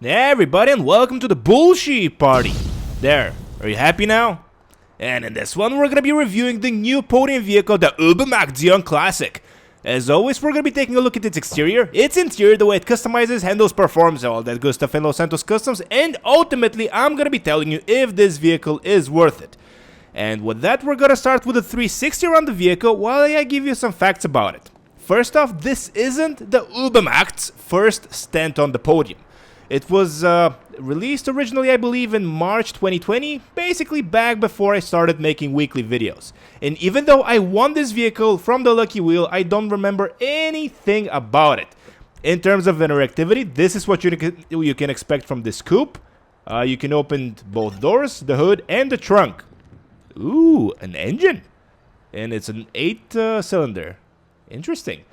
Hey everybody, and welcome to the bullshit party. There, are you happy now? And in this one, we're gonna be reviewing the new podium vehicle, the Zion Classic. As always, we're gonna be taking a look at its exterior, its interior, the way it customizes, handles, performs, all that good stuff in Los Santos Customs, and ultimately, I'm gonna be telling you if this vehicle is worth it. And with that, we're gonna start with a 360 around the vehicle while I give you some facts about it. First off, this isn't the Ubermacht's first stint on the podium. It was released originally, I believe, in March 2020, basically back before I started making weekly videos. And even though I won this vehicle from the Lucky Wheel, I don't remember anything about it. In terms of interactivity, this is what you can expect from this coupe. You can open both doors, the hood, and the trunk. Ooh, an engine. And it's an 8-cylinder. Interesting.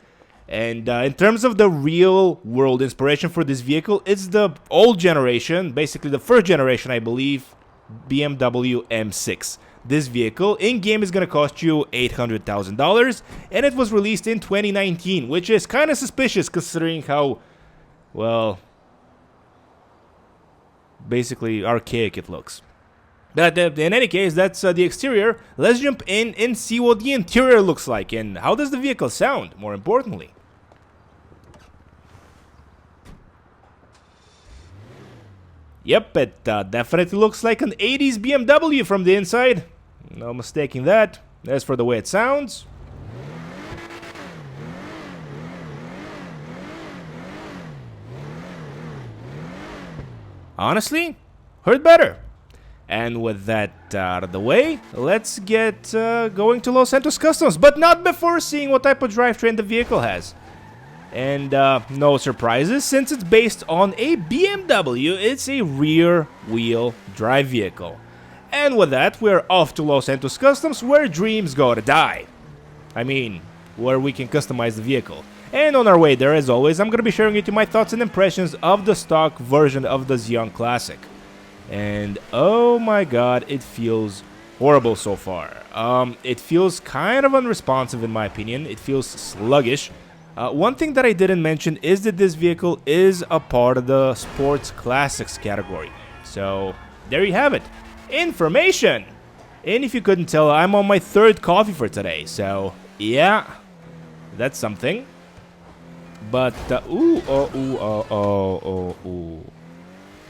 And in terms of the real-world inspiration for this vehicle, it's the old generation, basically the first generation, I believe, BMW M6. This vehicle in-game is going to cost you $800,000, and it was released in 2019, which is kind of suspicious considering how, well, basically archaic it looks. But in any case, that's the exterior. Let's jump in and see what the interior looks like, and how does the vehicle sound, more importantly. Yep, it definitely looks like an 80s BMW from the inside. No mistaking that. As for the way it sounds, honestly, heard better. And with that out of the way, let's get going to Los Santos Customs, but not before seeing what type of drivetrain the vehicle has. And no surprises, since it's based on a BMW, it's a rear-wheel drive vehicle. And with that, we're off to Los Santos Customs, where dreams go to die. I mean, where we can customize the vehicle. And on our way there, as always, I'm going to be sharing with you my thoughts and impressions of the stock version of the Zion Classic. And oh my god, it feels horrible so far. It feels kind of unresponsive in my opinion. It feels sluggish. One thing that I didn't mention is that this vehicle is a part of the Sports Classics category. So, there you have it. Information! And if you couldn't tell, I'm on my third coffee for today. So, yeah, that's something. But,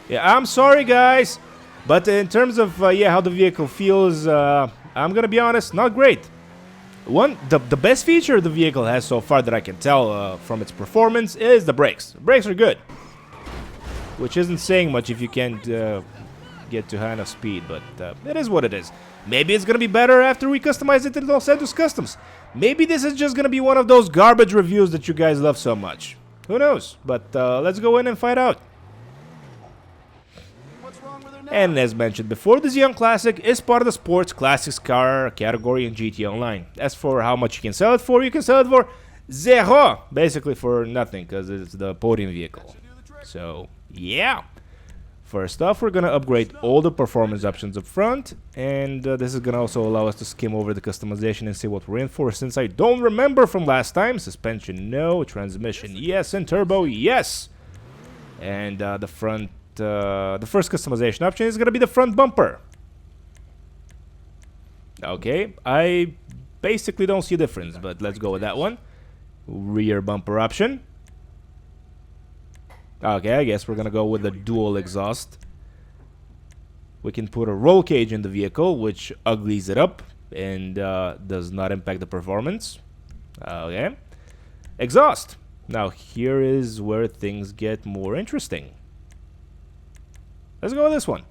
yeah, I'm sorry, guys. But in terms of, yeah, how the vehicle feels, I'm gonna be honest, not great. The best feature the vehicle has so far that I can tell from its performance is the brakes. The brakes are good, which isn't saying much if you can't get to high enough speed, but it is what it is. Maybe it's gonna be better after we customize it in Los Santos Customs. Maybe this is just gonna be one of those garbage reviews that you guys love so much. Who knows? But let's go in and find out. And as mentioned before, the Zion Classic is part of the Sports Classics car category in GT Online. As for how much you can sell it for zero, basically for nothing, because it's the podium vehicle. So, yeah. First off, we're going to upgrade all the performance options up front, and this is going to also allow us to skim over the customization and see what we're in for, since I don't remember from last time. Suspension, no. Transmission, yes. And turbo, yes. And the front... the first customization option is going to be the front bumper. Okay, I basically don't see a difference, but let's go with that one. Rear bumper option. Okay, I guess we're going to go with the dual exhaust. We can put a roll cage in the vehicle, which uglies it up and does not impact the performance. Okay. Exhaust. Now, here is where things get more interesting. Let's go with this one.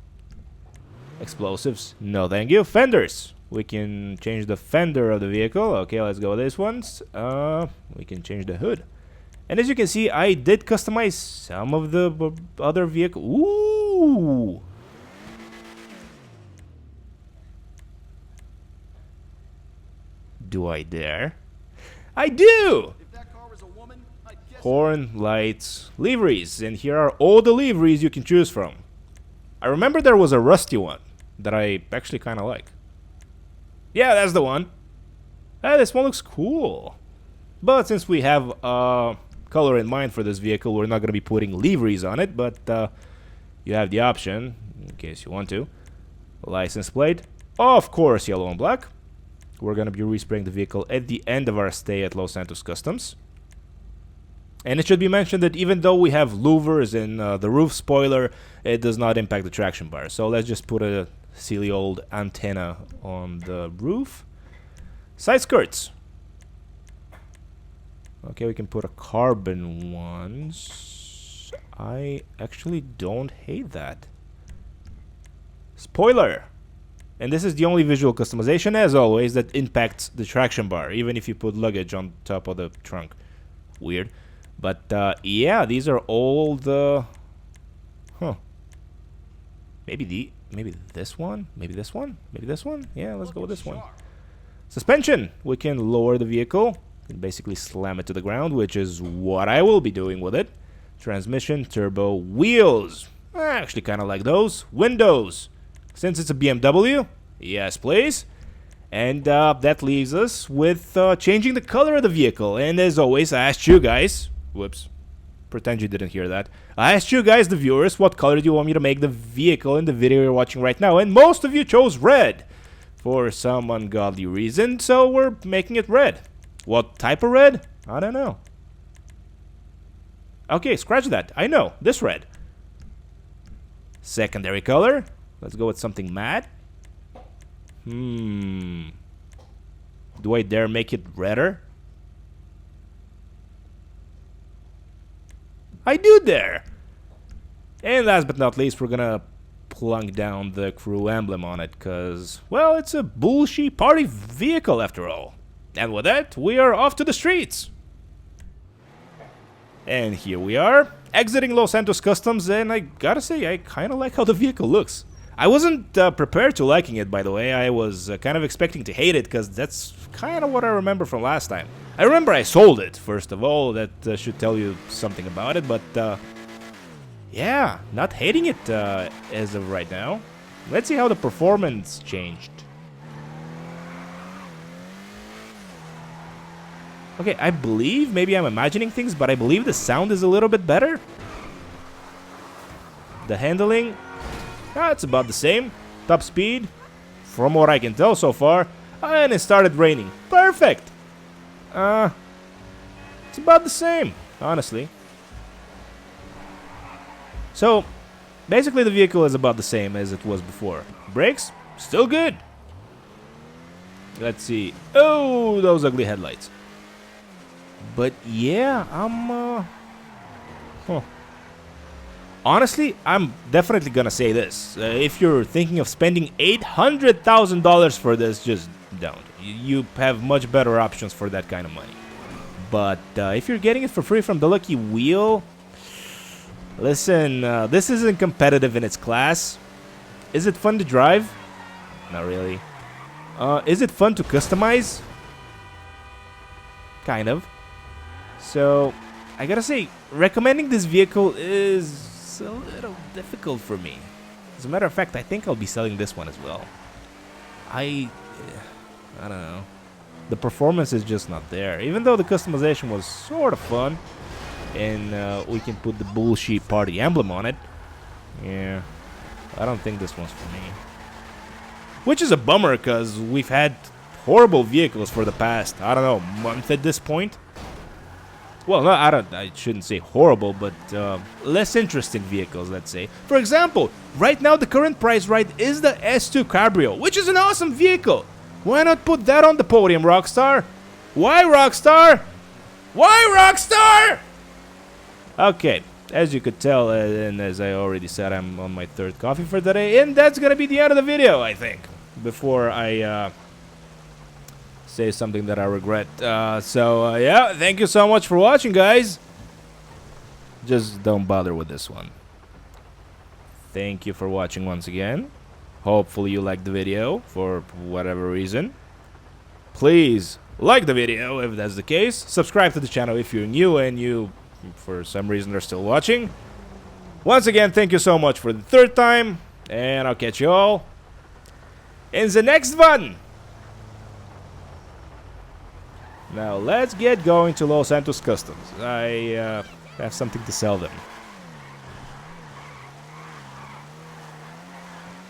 Explosives, no thank you. Fenders, we can change the fender of the vehicle. Okay, let's go with this one. We can change the hood. And as you can see, I did customize some of the other vehicle. Ooh! Do I dare? I do! Horn, lights, liveries. And here are all the liveries you can choose from. I remember there was a rusty one that I actually kind of like. Yeah, that's the one. Hey, this one looks cool. But since we have color in mind for this vehicle, we're not going to be putting liveries on it. But you have the option, in case you want to. License plate, of course, yellow and black. We're gonna be respraying the vehicle at the end of our stay at Los Santos Customs. And it should be mentioned that even though we have louvers in the roof spoiler, it does not impact the traction bar. So let's just put a silly old antenna on the roof. Side skirts. Okay, we can put a carbon ones. I actually don't hate that. Spoiler. And this is the only visual customization, as always, that impacts the traction bar, even if you put luggage on top of the trunk. Weird. But, yeah, these are all the... Huh. Maybe this one? Maybe this one? Maybe this one? Yeah, let's go with this one. Suspension. We can lower the vehicle and basically slam it to the ground, which is what I will be doing with it. Transmission, turbo, wheels. I actually kind of like those. Windows. Since it's a BMW, yes please. And that leaves us with changing the color of the vehicle. And as always, I asked you guys, whoops, pretend you didn't hear that. I asked you guys, the viewers, what color do you want me to make the vehicle in the video you're watching right now? And most of you chose red for some ungodly reason, so we're making it red. What type of red? I don't know. Okay, scratch that. I know, this red. Secondary color. Let's go with something matte. Do I dare make it redder? I do dare! And last but not least, we're gonna plunk down the crew emblem on it, cause, well, it's a bullshit party vehicle after all. And with that, we are off to the streets! And here we are, exiting Los Santos Customs, and I gotta say, I kinda like how the vehicle looks. I wasn't prepared to liking it, by the way. I was kind of expecting to hate it, because that's kind of what I remember from last time. I remember I sold it, first of all. That should tell you something about it, but yeah, not hating it as of right now. Let's see how the performance changed. Okay, I believe, maybe I'm imagining things, but I believe the sound is a little bit better. The handling... it's about the same. Top speed, from what I can tell so far. And it started raining. Perfect! It's about the same, honestly. So, basically the vehicle is about the same as it was before. Brakes, still good. Let's see. Oh, those ugly headlights. But yeah, honestly, I'm definitely gonna say this. If you're thinking of spending $800,000 for this, just don't. You have much better options for that kind of money. But if you're getting it for free from the Lucky Wheel, listen, this isn't competitive in its class. Is it fun to drive? Not really. Is it fun to customize? Kind of. So, I gotta say, recommending this vehicle is a little difficult for me. As a matter of fact, I think I'll be selling this one as well. I don't know. The performance is just not there. Even though the customization was sort of fun, and we can put the bullshit party emblem on it. Yeah, I don't think this one's for me. Which is a bummer, because we've had horrible vehicles for the past, I don't know, month at this point. Well, no, I shouldn't say horrible, but less interesting vehicles, let's say. For example, right now the current price right is the S2 Cabrio, which is an awesome vehicle. Why not put that on the podium, Rockstar? Why, Rockstar? Why, Rockstar? Okay, as you could tell, and as I already said, I'm on my third coffee for the day, and that's gonna be the end of the video, I think. Before I say something that I regret. Yeah, thank you so much for watching, guys. Just don't bother with this one. Thank you for watching once again. Hopefully you liked the video for whatever reason. Please like the video if that's the case. Subscribe to the channel if you're new and you, for some reason, are still watching. Once again, thank you so much for the third time, and I'll catch you all in the next one. Now let's get going to Los Santos Customs. I have something to sell them.